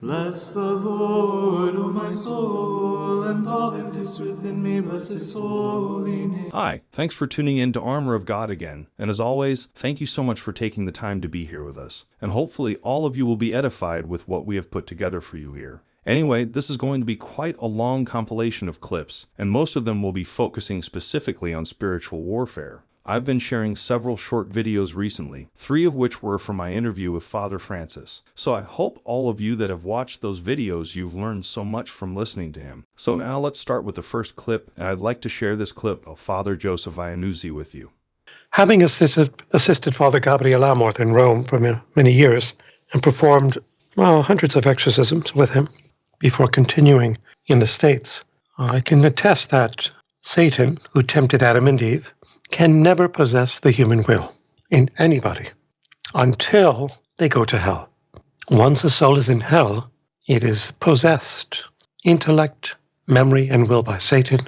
Bless the Lord, O my soul, and all that is within me, bless his holy name. Hi, thanks for tuning in to Armor of God again. And as always, thank you so much for taking the time to be here with us. And hopefully all of you will be edified with what we have put together for you here. Anyway, this is going to be quite a long compilation of clips, and most of them will be focusing specifically on spiritual warfare. I've been sharing several short videos recently, 3 of which were from my interview with Father Francis. So I hope all of you that have watched those videos, you've learned so much from listening to him. So now let's start with the first clip, and I'd like to share this clip of Father Joseph Iannuzzi with you. Having assisted Father Gabriel Amorth in Rome for many years and performed hundreds of exorcisms with him before continuing in the States, I can attest that Satan, who tempted Adam and Eve, can never possess the human will in anybody until they go to hell. Once a soul is in hell, it is possessed, intellect, memory, and will by Satan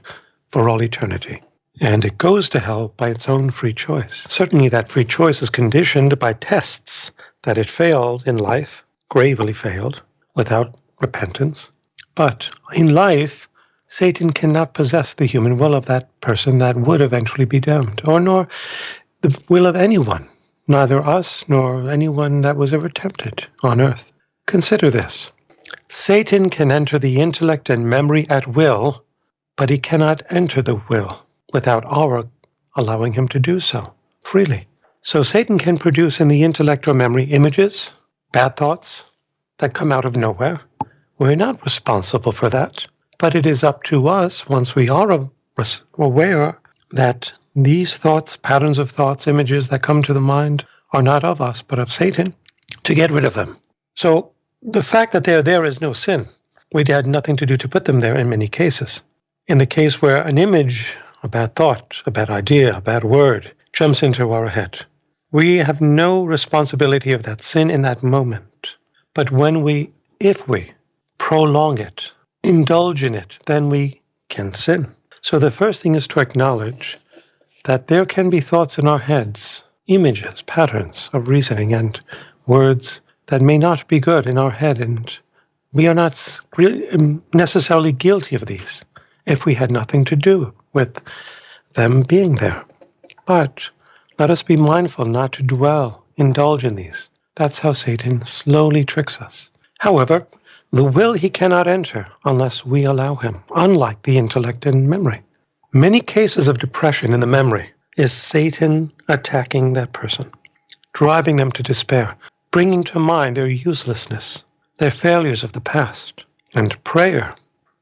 for all eternity. And it goes to hell by its own free choice. Certainly that free choice is conditioned by tests that it failed in life, gravely failed, without repentance. But in life, Satan cannot possess the human will of that person that would eventually be damned, nor the will of anyone, neither us nor anyone that was ever tempted on earth. Consider this. Satan can enter the intellect and memory at will, but he cannot enter the will without our allowing him to do so freely. So Satan can produce in the intellect or memory images, bad thoughts that come out of nowhere. We're not responsible for that. But it is up to us, once we are aware that these thoughts, patterns of thoughts, images that come to the mind are not of us, but of Satan, to get rid of them. So the fact that they're there is no sin. We had nothing to do to put them there in many cases. In the case where an image, a bad thought, a bad idea, a bad word jumps into our head, we have no responsibility of that sin in that moment. But if we prolong it, indulge in it, then we can sin. So the first thing is to acknowledge that there can be thoughts in our heads, images, patterns of reasoning and words that may not be good in our head, and we are not really necessarily guilty of these if we had nothing to do with them being there. But let us be mindful not to indulge in these. That's how Satan slowly tricks us. However, the will he cannot enter unless we allow him, unlike the intellect and memory. Many cases of depression in the memory is Satan attacking that person, driving them to despair, bringing to mind their uselessness, their failures of the past. And prayer,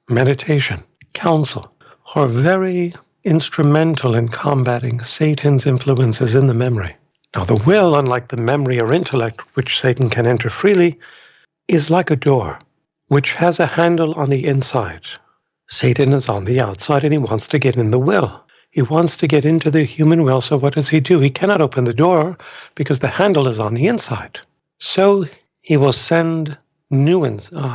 meditation, counsel are very instrumental in combating Satan's influences in the memory. Now the will, unlike the memory or intellect, which Satan can enter freely, is like a door, which has a handle on the inside. Satan is on the outside and he wants to get in the will. He wants to get into the human will, so what does he do? He cannot open the door because the handle is on the inside. So he will send nuisances,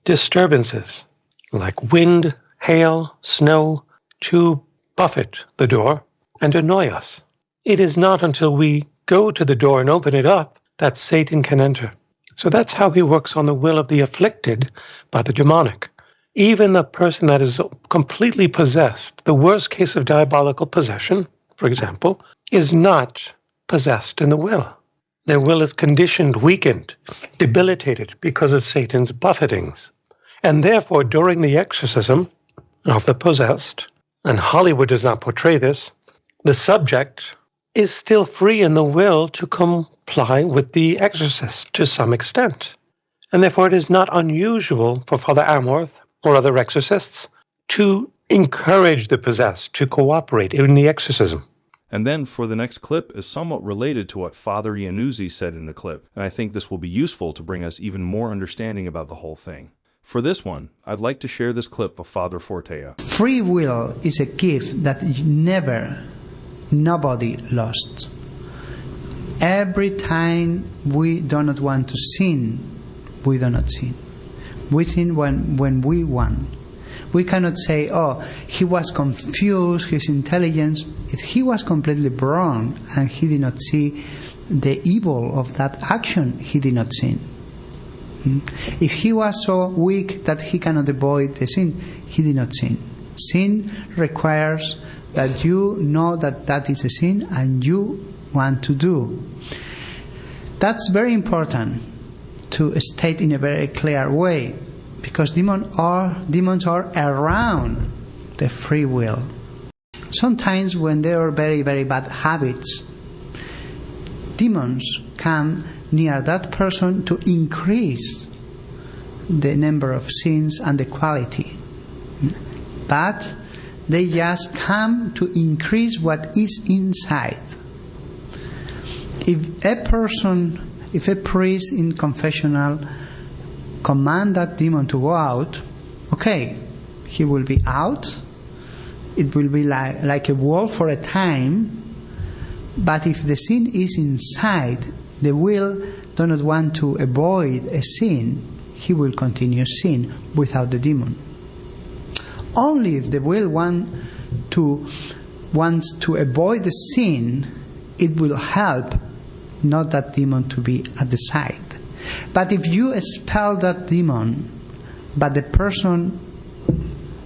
disturbances, like wind, hail, snow, to buffet the door and annoy us. It is not until we go to the door and open it up that Satan can enter. So that's how he works on the will of the afflicted by the demonic. Even the person that is completely possessed, the worst case of diabolical possession, for example, is not possessed in the will. Their will is conditioned, weakened, debilitated because of Satan's buffetings. And therefore, during the exorcism of the possessed, and Hollywood does not portray this, the subject is still free in the will to comply with the exorcist to some extent. And therefore it is not unusual for Father Amorth or other exorcists to encourage the possessed to cooperate in the exorcism. And then for the next clip is somewhat related to what Father Iannuzzi said in the clip, and I think this will be useful to bring us even more understanding about the whole thing. For this one, I'd like to share this clip of Father Fortea. Free will is a gift that nobody lost. Every time we do not want to sin, we do not sin. We sin when we want. We cannot say, oh, he was confused, his intelligence. If he was completely wrong and he did not see the evil of that action, he did not sin. If he was so weak that he cannot avoid the sin, he did not sin. Sin requires that you know that that is a sin and you want to do. That's very important to state in a very clear way, because demons are around the free will. Sometimes when there are very, very bad habits, demons come near that person to increase the number of sins and the quality. But they just come to increase what is inside. If a priest in confessional command that demon to go out, okay, he will be out. It will be like a wall for a time. But if the sin is inside, the will does not want to avoid a sin, he will continue sin without the demon. Only if the will wants to avoid the sin, it will help not that demon to be at the side. But if you expel that demon, but the person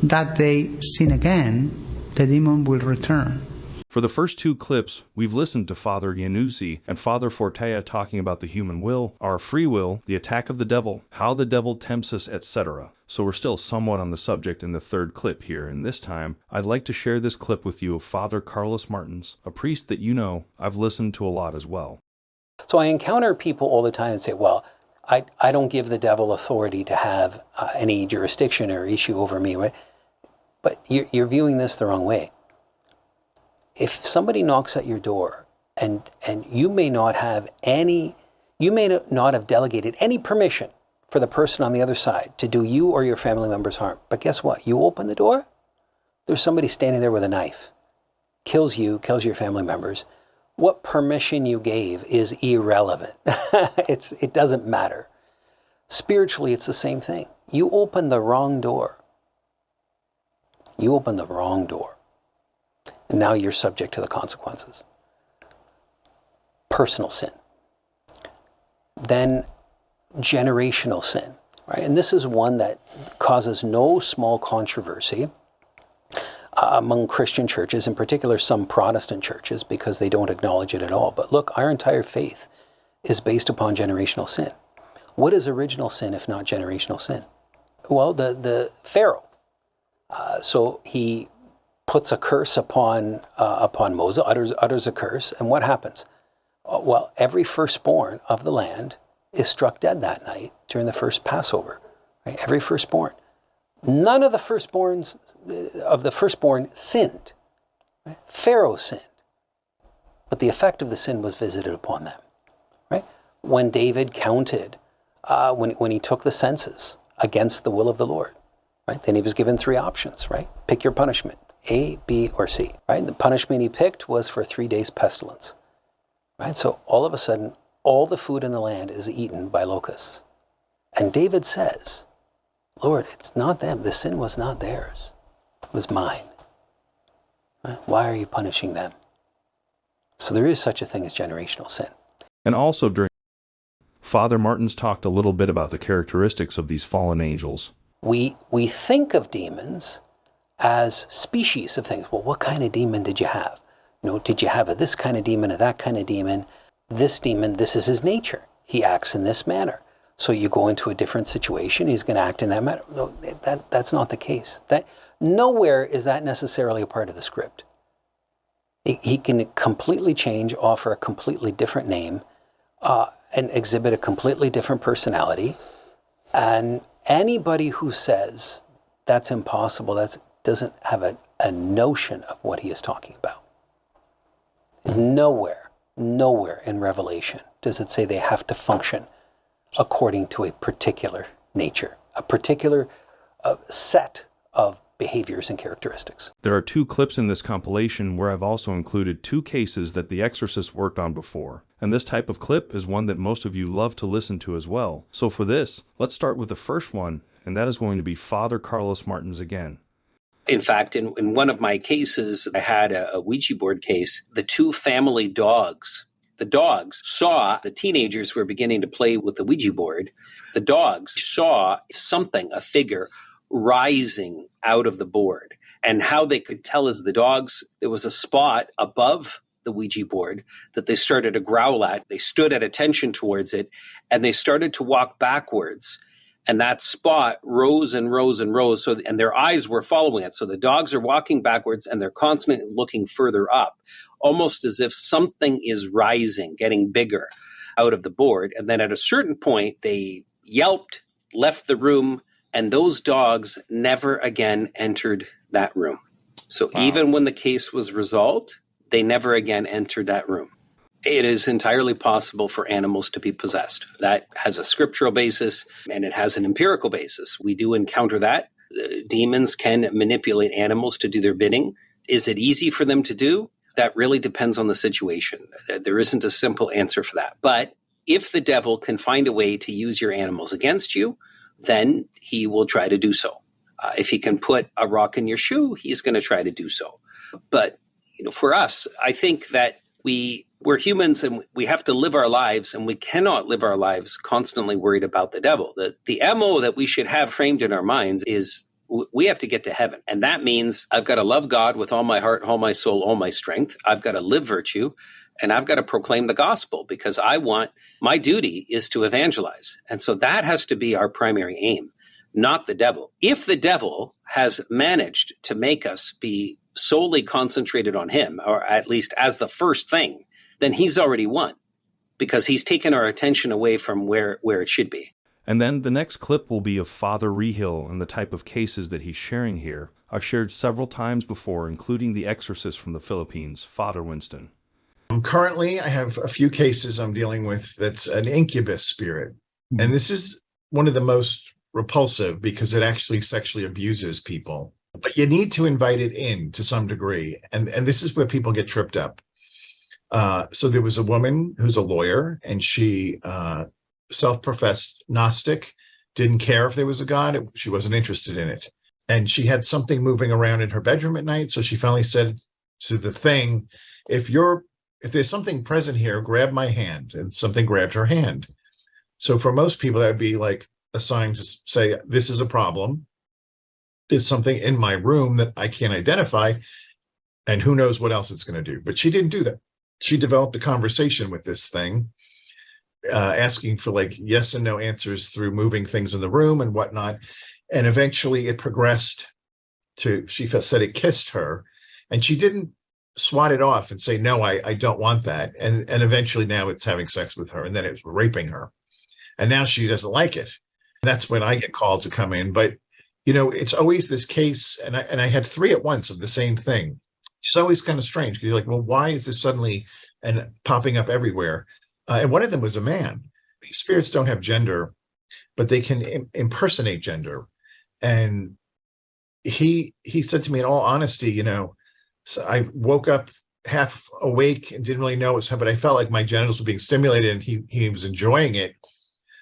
that they sin again, the demon will return. For the first two clips, we've listened to Father Iannuzzi and Father Fortea talking about the human will, our free will, the attack of the devil, how the devil tempts us, etc. So we're still somewhat on the subject in the third clip here, and this time, I'd like to share this clip with you of Father Carlos Martins, a priest that you know I've listened to a lot as well. So I encounter people all the time and say, well, I don't give the devil authority to have any jurisdiction or issue over me. Right? But you're viewing this the wrong way. If somebody knocks at your door and you may not have delegated any permission for the person on the other side to do you or your family members harm. But guess what? You open the door, there's somebody standing there with a knife, kills you, kills your family members. What permission you gave is irrelevant. It doesn't matter. Spiritually, it's the same thing. You open the wrong door. You open the wrong door. And now you're subject to the consequences. Personal sin. Then generational sin, right? And this is one that causes no small controversy among Christian churches, in particular some Protestant churches, because they don't acknowledge it at all. But look, our entire faith is based upon generational sin. What is original sin if not generational sin? Well, the Pharaoh. So he puts a curse upon Moses, utters a curse, and what happens? Well, every firstborn of the land is struck dead that night during the first Passover. Right? Every firstborn. None of the firstborn sinned. Right? Pharaoh sinned, but the effect of the sin was visited upon them. Right? When David counted, when he took the census against the will of the Lord, right? Then he was given three options. Right? Pick your punishment. A, B, or C, right? The punishment he picked was for 3 days pestilence, right? So all of a sudden, all the food in the land is eaten by locusts. And David says, Lord, it's not them. The sin was not theirs. It was mine. Right? Why are you punishing them? So there is such a thing as generational sin. And also during Father Martins talked a little bit about the characteristics of these fallen angels. We think of demons as species of things. Well, what kind of demon did you have? Did you have this kind of demon or that kind of demon? This demon, this is his nature. He acts in this manner. So you go into a different situation, he's going to act in that manner. No, that's not the case. That nowhere is that necessarily a part of the script. He can completely change, offer a completely different name, and exhibit a completely different personality. And anybody who says that's impossible, doesn't have a notion of what he is talking about. Nowhere in Revelation does it say they have to function according to a particular nature, a particular set of behaviors and characteristics. There are 2 clips in this compilation where I've also included 2 cases that the exorcist worked on before. And this type of clip is one that most of you love to listen to as well. So for this, let's start with the first one, and that is going to be Father Carlos Martins again. In fact, in one of my cases, I had a Ouija board case. The 2 family dogs, the dogs saw the teenagers were beginning to play with the Ouija board. The dogs saw something, a figure, rising out of the board. And how they could tell is the dogs, there was a spot above the Ouija board that they started to growl at. They stood at attention towards it, and they started to walk backwards. And that spot rose and rose and rose. And their eyes were following it. So the dogs are walking backwards, and they're constantly looking further up, almost as if something is rising, getting bigger out of the board. And then at a certain point, they yelped, left the room, and those dogs never again entered that room. So even when the case was resolved, they never again entered that room. It is entirely possible for animals to be possessed. That has a scriptural basis, and it has an empirical basis. We do encounter that. Demons can manipulate animals to do their bidding. Is it easy for them to do? That really depends on the situation. There isn't a simple answer for that. But if the devil can find a way to use your animals against you, then he will try to do so. If he can put a rock in your shoe, he's going to try to do so. But for us, I think that we're humans, and we have to live our lives, and we cannot live our lives constantly worried about the devil. The MO that we should have framed in our minds is we have to get to heaven. And that means I've got to love God with all my heart, all my soul, all my strength. I've got to live virtue, and I've got to proclaim the gospel, because my duty is to evangelize. And so that has to be our primary aim, not the devil. If the devil has managed to make us be solely concentrated on him, or at least as the first thing, then he's already won, because he's taken our attention away from where it should be. And then the next clip will be of Father Reehil and the type of cases that he's sharing here. I've shared several times before, including the exorcist from the Philippines, Father Winston. Currently, I have a few cases I'm dealing with that's an incubus spirit. And this is one of the most repulsive, because it actually sexually abuses people. But you need to invite it in to some degree. And this is where people get tripped up. So there was a woman who's a lawyer, and she self-professed Gnostic, didn't care if there was a God. She wasn't interested in it. And she had something moving around in her bedroom at night. So she finally said to the thing, if there's something present here, grab my hand. And something grabbed her hand. So for most people, that would be like a sign to say, this is a problem. There's something in my room that I can't identify, and who knows what else it's going to do. But she didn't do that. She developed a conversation with this thing, asking for like yes and no answers through moving things in the room and whatnot. And eventually it progressed to, she said it kissed her, and she didn't swat it off and say, no, I don't want that. And eventually now it's having sex with her, and then it's raping her. And now she doesn't like it. And that's when I get called to come in. But, it's always this case. And I had 3 at once of the same thing. It's always kind of strange. You're like, well, why is this suddenly and popping up everywhere? And one of them was a man. These spirits don't have gender, but they can impersonate gender. And he said to me, in all honesty, so I woke up half awake and didn't really know what was happening, but I felt like my genitals were being stimulated, and he was enjoying it.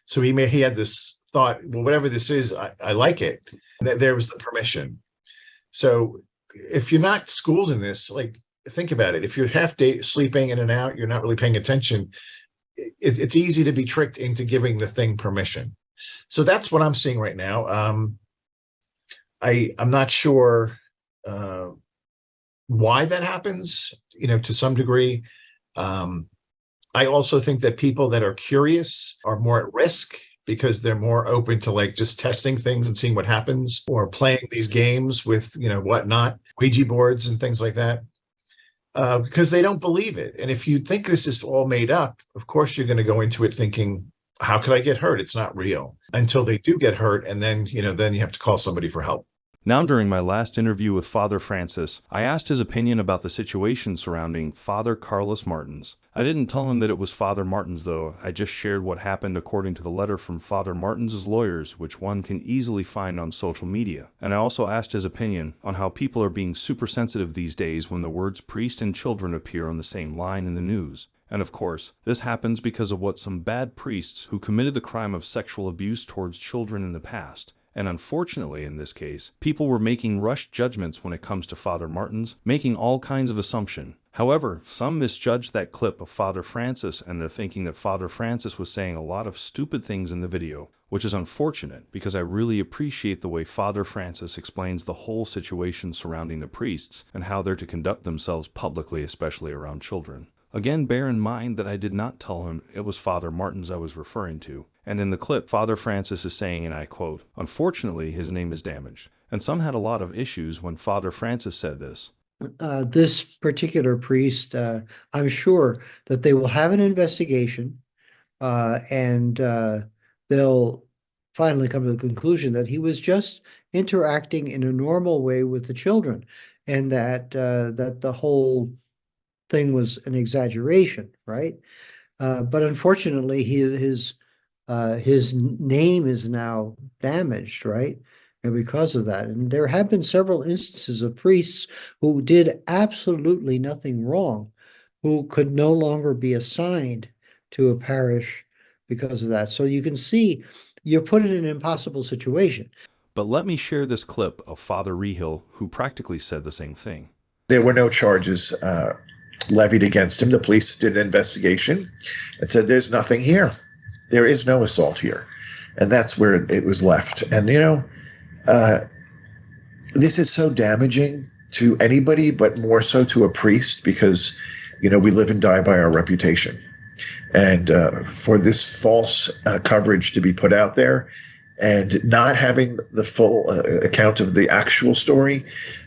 So he had this thought, well, whatever this is, I like it. And there was the permission. So if you're not schooled in this, like, think about it. If you're half day sleeping in and out, you're not really paying attention. It's easy to be tricked into giving the thing permission. So that's what I'm seeing right now. I'm not sure why that happens, to some degree. I also think that people that are curious are more at risk, because they're more open to like just testing things and seeing what happens, or playing these games with, whatnot, Ouija boards and things like that, because they don't believe it. And if you think this is all made up, of course, you're going to go into it thinking, how could I get hurt? It's not real, until they do get hurt. And then, then you have to call somebody for help. Now, during my last interview with Father Francis, I asked his opinion about the situation surrounding Father Carlos Martins. I didn't tell him that it was Father Martins, though. I just shared what happened according to the letter from Father Martins' lawyers, which one can easily find on social media. And I also asked his opinion on how people are being super sensitive these days when the words priest and children appear on the same line in the news. And of course, this happens because of what some bad priests who committed the crime of sexual abuse towards children in the past. And unfortunately, in this case, people were making rushed judgments when it comes to Father Martins, making all kinds of assumptions. However, some misjudged that clip of Father Francis, and they're thinking that Father Francis was saying a lot of stupid things in the video, which is unfortunate because I really appreciate the way Father Francis explains the whole situation surrounding the priests and how they're to conduct themselves publicly, especially around children. Again, bear in mind that I did not tell him it was Father Martins I was referring to, and in the clip, Father Francis is saying, and I quote, "Unfortunately, his name is damaged." And some had a lot of issues when Father Francis said this. This particular priest, I'm sure that they will have an investigation, and they'll finally come to the conclusion that he was just interacting in a normal way with the children, and that the whole thing was an exaggeration, right? But unfortunately, his name is now damaged, right? And because of that, and there have been several instances of priests who did absolutely nothing wrong, who could no longer be assigned to a parish because of that. So you can see you're put in an impossible situation. But let me share this clip of Father Reehil, who practically said the same thing. There were no charges levied against him. The police did an investigation and said, there's nothing here. There is no assault here. And that's where it was left. And, this is so damaging to anybody, but more so to a priest because, we live and die by our reputation. And for this false coverage to be put out there and not having the full account of the actual story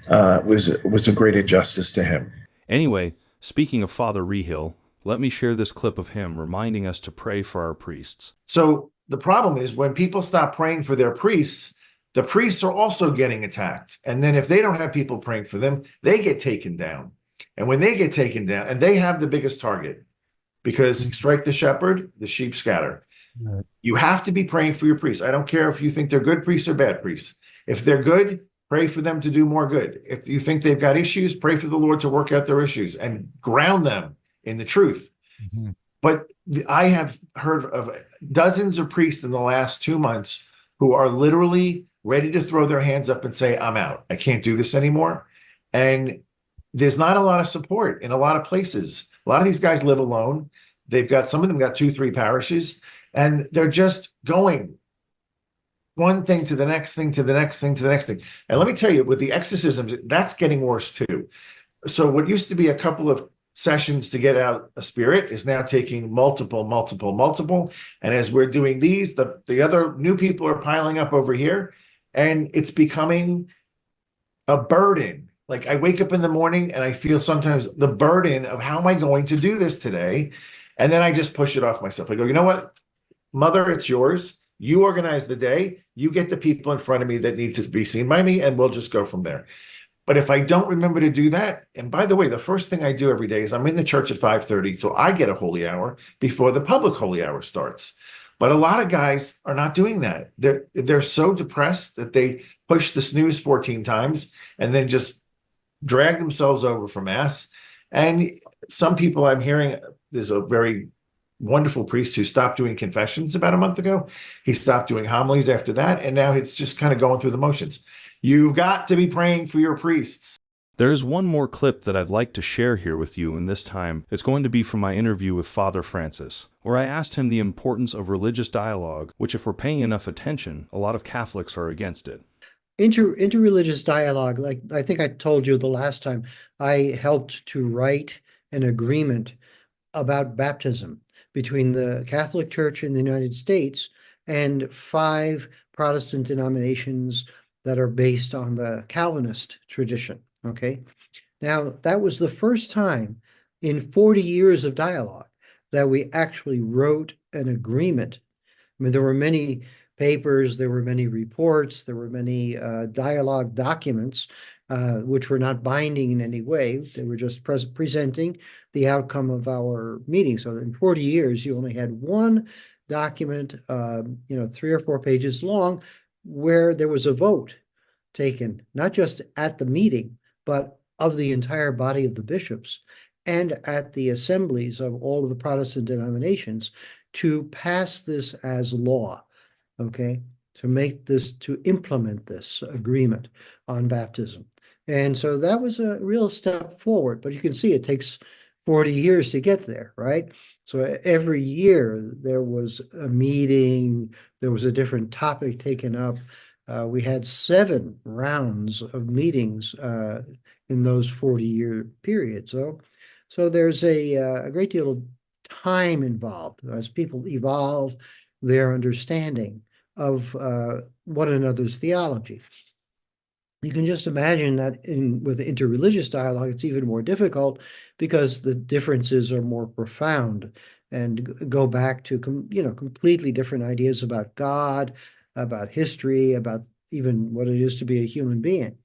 was a great injustice to him. Anyway, speaking of Father Reehil, let me share this clip of him reminding us to pray for our priests. So the problem is when people stop praying for their priests, the priests are also getting attacked. And then if they don't have people praying for them, they get taken down. And when they get taken down, and they have the biggest target, because strike the shepherd, the sheep scatter. Right. You have to be praying for your priests. I don't care if you think they're good priests or bad priests. If they're good, pray for them to do more good. If you think they've got issues, pray for the Lord to work out their issues and ground them in the truth. Mm-hmm. But I have heard of dozens of priests in the last 2 months who are literally ready to throw their hands up and say, I'm out. I can't do this anymore. And there's not a lot of support in a lot of places. A lot of these guys live alone. Some of them got 2-3 parishes, and they're just going one thing to the next thing, to the next thing, to the next thing. And let me tell you, with the exorcisms, that's getting worse too. So what used to be a couple of sessions to get out a spirit is now taking multiple. And as we're doing these, the other new people are piling up over here, and it's becoming a burden. Like I wake up in the morning and I feel sometimes the burden of how am I going to do this today? And then I just push it off myself. I go, you know what, Mother, it's yours. You organize the day. You get the people in front of me that need to be seen by me, and we'll just go from there. But if I don't remember to do that, and by the way, the first thing I do every day is I'm in the church at 5:30, so I get a holy hour before the public holy hour starts. But a lot of guys are not doing that. They're so depressed that they push the snooze 14 times and then just drag themselves over for mass. And some people I'm hearing, there's a very wonderful priest who stopped doing confessions about a month ago. He stopped doing homilies after that, and now it's just kind of going through the motions. You've got to be praying for your priests. There is one more clip that I'd like to share here with you, and this time it's going to be from my interview with Father Francis, where I asked him the importance of religious dialogue, which if we're paying enough attention, a lot of Catholics are against it. Interreligious dialogue, like I think I told you the last time, I helped to write an agreement about baptism between the Catholic Church in the United States and 5 Protestant denominations that are based on the Calvinist tradition. Okay. Now, that was the first time in 40 years of dialogue that we actually wrote an agreement. I mean, there were many papers, there were many reports, there were many dialogue documents, which were not binding in any way. They were just presenting the outcome of our meeting. So in 40 years, you only had one document, 3 or 4 pages long, where there was a vote taken, not just at the meeting, but of the entire body of the bishops and at the assemblies of all of the Protestant denominations to pass this as law, okay, to implement this agreement on baptism. And so that was a real step forward, but you can see it takes 40 years to get there, right? So every year there was a meeting, there was a different topic taken up. We had 7 rounds of meetings in those 40-year periods. So there's a great deal of time involved as people evolve their understanding of one another's theology. You can just imagine that with interreligious dialogue, it's even more difficult because the differences are more profound and go back to completely different ideas about God, about history, about even what it is to be a human being.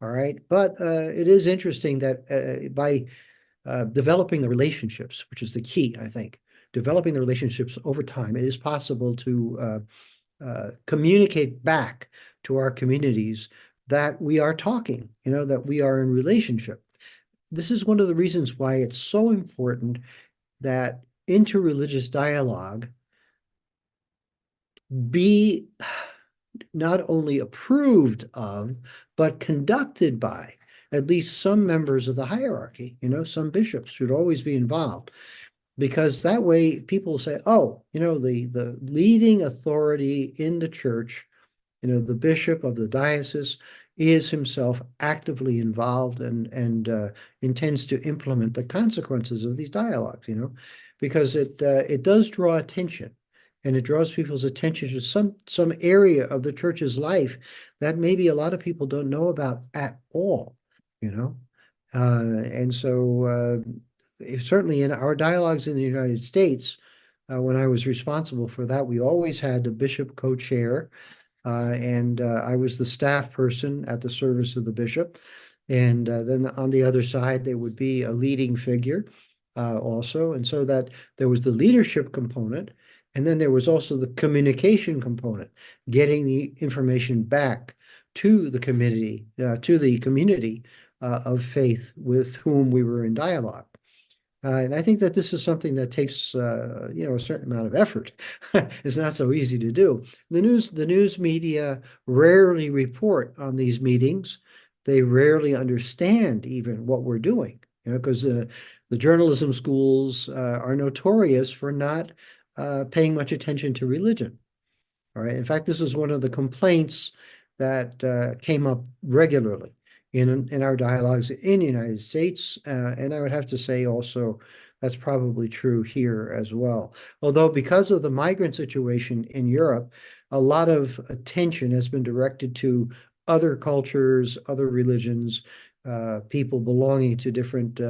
All right, but it is interesting that by developing the relationships, which is the key, I think, developing the relationships over time, it is possible to communicate back to our communities that we are talking, that we are in relationship. This is one of the reasons why it's so important that interreligious dialogue be not only approved of, but conducted by at least some members of the hierarchy. Some bishops should always be involved, because that way people say, oh, the leading authority in the church, the bishop of the diocese, is himself actively involved and intends to implement the consequences of these dialogues, because it does draw attention, and it draws people's attention to some area of the church's life that maybe a lot of people don't know about at all, and so certainly in our dialogues in the United States, when I was responsible for that, we always had the bishop co-chair, and I was the staff person at the service of the bishop. And then on the other side, there would be a leading figure also. And so that there was the leadership component, and then there was also the communication component, getting the information back to the community of faith with whom we were in dialogue. And I think that this is something that takes, a certain amount of effort. It's not so easy to do. The news media rarely report on these meetings. They rarely understand even what we're doing, because the journalism schools are notorious for not paying much attention to religion. All right. In fact, this is one of the complaints that came up regularly in our dialogues in the United States, and I would have to say also that's probably true here as well. Although because of the migrant situation in Europe, a lot of attention has been directed to other cultures, other religions, people belonging to different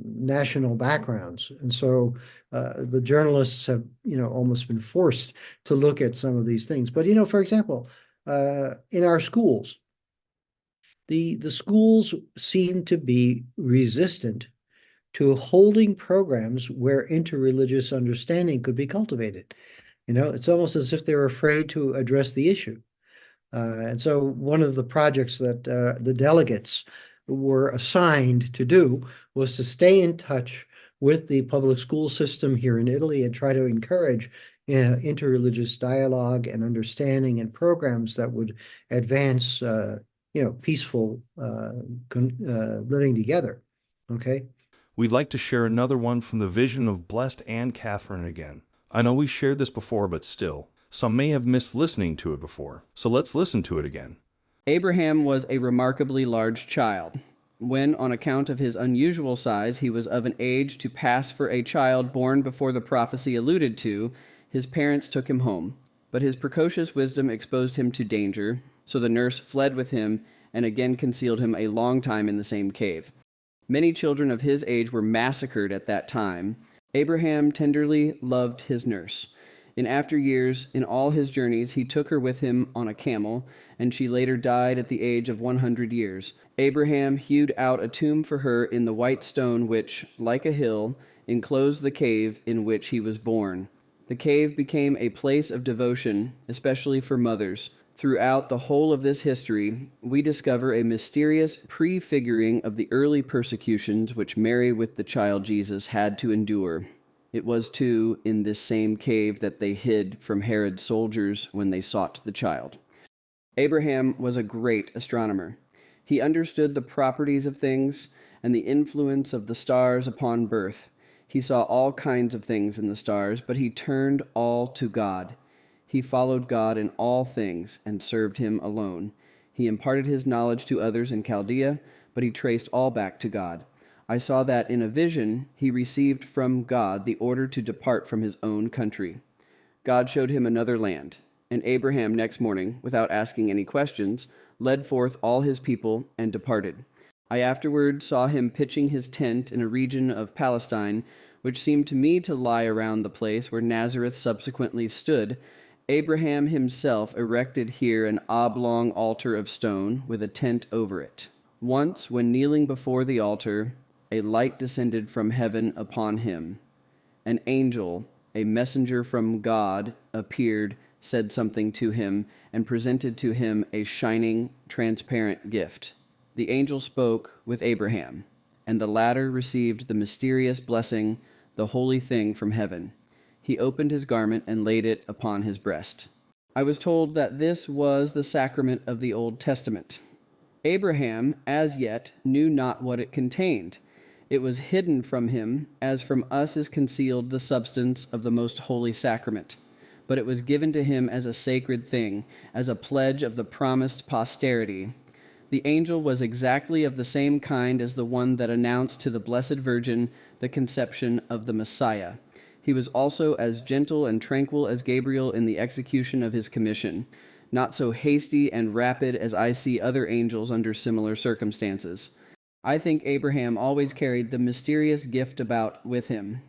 national backgrounds. And so the journalists have, almost been forced to look at some of these things. But, for example, in our schools, the schools seem to be resistant to holding programs where interreligious understanding could be cultivated. It's almost as if they're afraid to address the issue. And so one of the projects that the delegates were assigned to do was to stay in touch with the public school system here in Italy and try to encourage interreligious dialogue and understanding and programs that would advance peaceful living together. Okay. We'd like to share another one from the vision of Blessed Anne Catherine again. I know we shared this before, but still, some may have missed listening to it before. So let's listen to it again. Abraham was a remarkably large child. When, on account of his unusual size, he was of an age to pass for a child born before the prophecy alluded to, his parents took him home. But his precocious wisdom exposed him to danger, so the nurse fled with him and again concealed him a long time in the same cave. Many children of his age were massacred at that time. Abraham tenderly loved his nurse. In after years, in all his journeys, he took her with him on a camel, and she later died at the age of 100 years. Abraham hewed out a tomb for her in the white stone which, like a hill, enclosed the cave in which he was born. The cave became a place of devotion, especially for mothers. Throughout the whole of this history, we discover a mysterious prefiguring of the early persecutions which Mary with the child Jesus had to endure. It was, too, in this same cave that they hid from Herod's soldiers when they sought the child. Abraham was a great astronomer. He understood the properties of things, and the influence of the stars upon birth. He saw all kinds of things in the stars, but he turned all to God. He followed God in all things and served him alone. He imparted his knowledge to others in Chaldea, but he traced all back to God. I saw that in a vision he received from God the order to depart from his own country. God showed him another land, and Abraham next morning, without asking any questions, led forth all his people and departed. I afterward saw him pitching his tent in a region of Palestine, which seemed to me to lie around the place where Nazareth subsequently stood. Abraham himself erected here an oblong altar of stone with a tent over it. Once, when kneeling before the altar, a light descended from heaven upon him. An angel, a messenger from God, appeared, said something to him, and presented to him a shining, transparent gift. The angel spoke with Abraham, and the latter received the mysterious blessing, the holy thing from heaven. He opened his garment and laid it upon his breast. I was told that this was the sacrament of the Old Testament. Abraham, as yet, knew not what it contained. It was hidden from him, as from us is concealed the substance of the most holy sacrament. But it was given to him as a sacred thing, as a pledge of the promised posterity. The angel was exactly of the same kind as the one that announced to the Blessed Virgin the conception of the Messiah. He was also as gentle and tranquil as Gabriel in the execution of his commission, not so hasty and rapid as I see other angels under similar circumstances. I think Abraham always carried the mysterious gift about with him.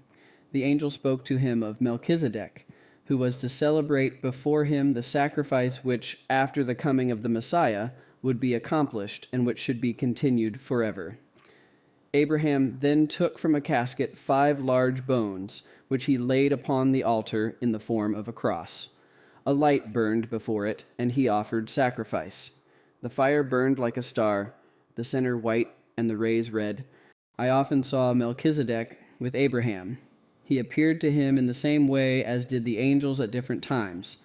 The angel spoke to him of Melchizedek, who was to celebrate before him the sacrifice which, after the coming of the Messiah, would be accomplished and which should be continued forever. Abraham then took from a casket 5 large bones, which he laid upon the altar in the form of a cross. A light burned before it, and he offered sacrifice. The fire burned like a star, the center white and the rays red. I often saw Melchizedek with Abraham. He appeared to him in the same way as did the angels at different times.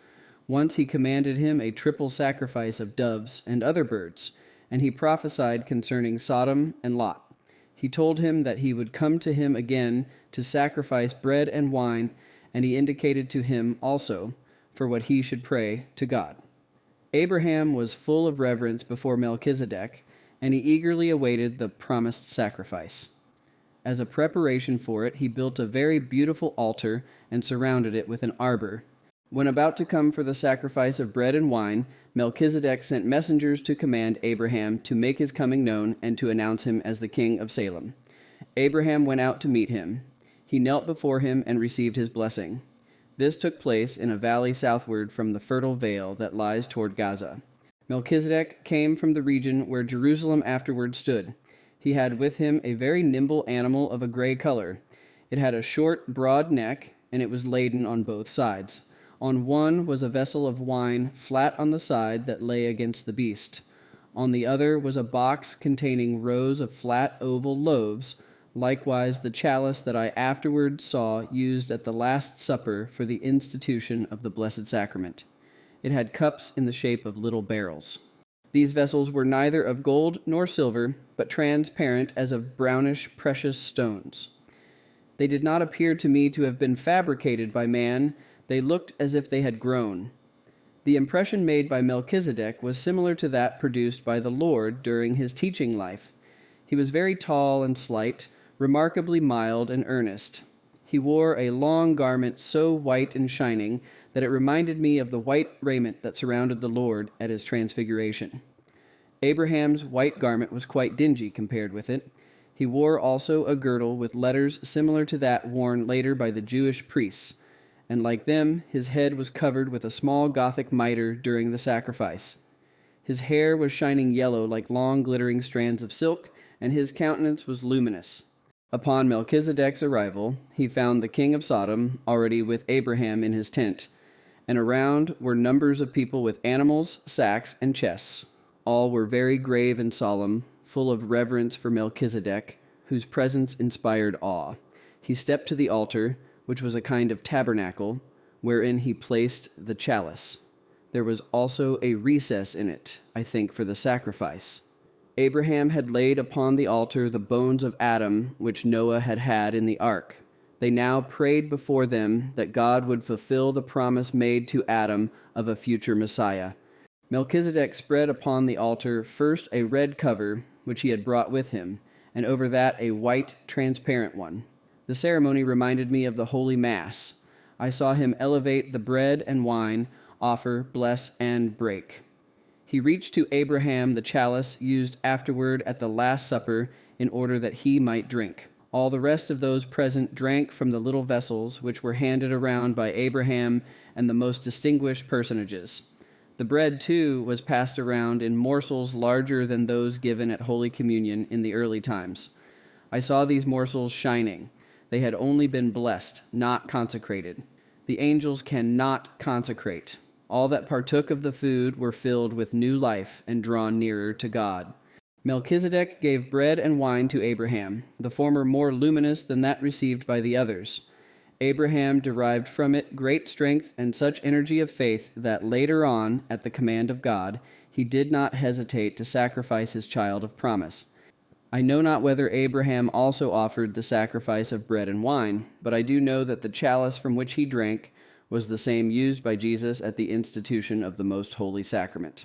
Once he commanded him a triple sacrifice of doves and other birds, and he prophesied concerning Sodom and Lot. He told him that he would come to him again to sacrifice bread and wine, and he indicated to him also for what he should pray to God. Abraham was full of reverence before Melchizedek, and he eagerly awaited the promised sacrifice. As a preparation for it, he built a very beautiful altar and surrounded it with an arbor. When about to come for the sacrifice of bread and wine, Melchizedek sent messengers to command Abraham to make his coming known and to announce him as the king of Salem. Abraham went out to meet him. He knelt before him and received his blessing. This took place in a valley southward from the fertile vale that lies toward Gaza. Melchizedek came from the region where Jerusalem afterward stood. He had with him a very nimble animal of a gray color. It had a short, broad neck, and it was laden on both sides. On one was a vessel of wine flat on the side that lay against the beast. On the other was a box containing rows of flat oval loaves, likewise the chalice that I afterward saw used at the Last Supper for the institution of the Blessed Sacrament. It had cups in the shape of little barrels. These vessels were neither of gold nor silver, but transparent as of brownish precious stones. They did not appear to me to have been fabricated by man. They looked as if they had grown. The impression made by Melchizedek was similar to that produced by the Lord during his teaching life. He was very tall and slight, remarkably mild and earnest. He wore a long garment so white and shining that it reminded me of the white raiment that surrounded the Lord at his transfiguration. Abraham's white garment was quite dingy compared with it. He wore also a girdle with letters similar to that worn later by the Jewish priests, and like them, his head was covered with a small Gothic mitre during the sacrifice. His hair was shining yellow like long glittering strands of silk, and his countenance was luminous. Upon Melchizedek's arrival, he found the king of Sodom already with Abraham in his tent, and around were numbers of people with animals, sacks, and chests. All were very grave and solemn, full of reverence for Melchizedek, whose presence inspired awe. He stepped to the altar, which was a kind of tabernacle, wherein he placed the chalice. There was also a recess in it, I think, for the sacrifice. Abraham had laid upon the altar the bones of Adam, which Noah had had in the ark. They now prayed before them that God would fulfill the promise made to Adam of a future Messiah. Melchizedek spread upon the altar first a red cover, which he had brought with him, and over that a white, transparent one. The ceremony reminded me of the Holy Mass. I saw him elevate the bread and wine, offer, bless, and break. He reached to Abraham the chalice used afterward at the Last Supper in order that he might drink. All the rest of those present drank from the little vessels which were handed around by Abraham and the most distinguished personages. The bread, too, was passed around in morsels larger than those given at Holy Communion in the early times. I saw these morsels shining. They had only been blessed, not consecrated. The angels cannot consecrate. All that partook of the food were filled with new life and drawn nearer to God. Melchizedek gave bread and wine to Abraham, the former more luminous than that received by the others. Abraham derived from it great strength and such energy of faith that later on, at the command of God, he did not hesitate to sacrifice his child of promise. I know not whether Abraham also offered the sacrifice of bread and wine, but I do know that the chalice from which he drank was the same used by Jesus at the institution of the most holy sacrament.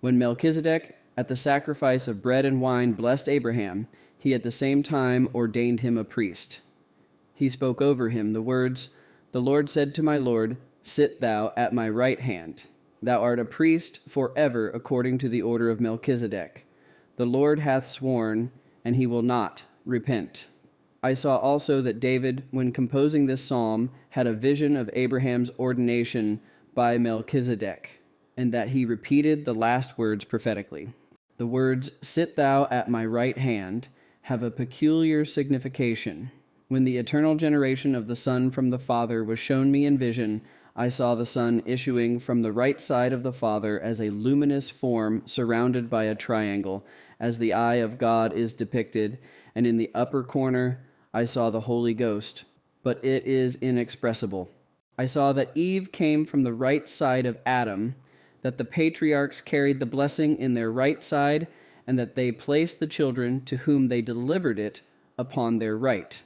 When Melchizedek, at the sacrifice of bread and wine, blessed Abraham, he at the same time ordained him a priest. He spoke over him the words, "The Lord said to my Lord, sit thou at my right hand. Thou art a priest forever according to the order of Melchizedek. The Lord hath sworn, and he will not repent." I saw also that David, when composing this psalm, had a vision of Abraham's ordination by Melchizedek, and that he repeated the last words prophetically. The words, "Sit thou at my right hand," have a peculiar signification. When the eternal generation of the Son from the Father was shown me in vision, I saw the Son issuing from the right side of the Father as a luminous form surrounded by a triangle, as the eye of God is depicted, and in the upper corner I saw the Holy Ghost, but it is inexpressible. I saw that Eve came from the right side of Adam, that the patriarchs carried the blessing in their right side, and that they placed the children to whom they delivered it upon their right.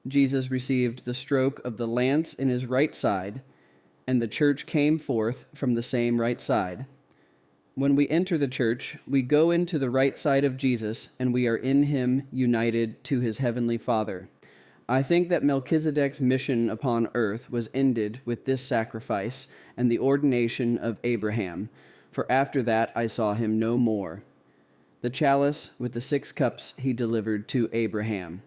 Jesus received the stroke of the lance in his right side, and the church came forth from the same right side. When we enter the church, we go into the right side of Jesus, and we are in him united to his heavenly Father. I think that Melchizedek's mission upon earth was ended with this sacrifice and the ordination of Abraham, for after that I saw him no more. The chalice with the 6 cups he delivered to Abraham.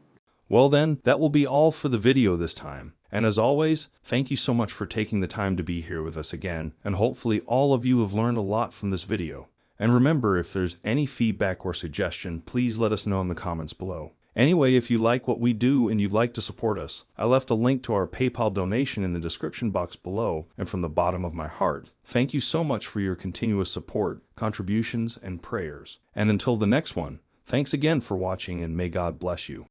Well then, that will be all for the video this time. And as always, thank you so much for taking the time to be here with us again, and hopefully all of you have learned a lot from this video. And remember, if there's any feedback or suggestion, please let us know in the comments below. Anyway, if you like what we do and you'd like to support us, I left a link to our PayPal donation in the description box below, and from the bottom of my heart, thank you so much for your continuous support, contributions, and prayers. And until the next one, thanks again for watching, and may God bless you.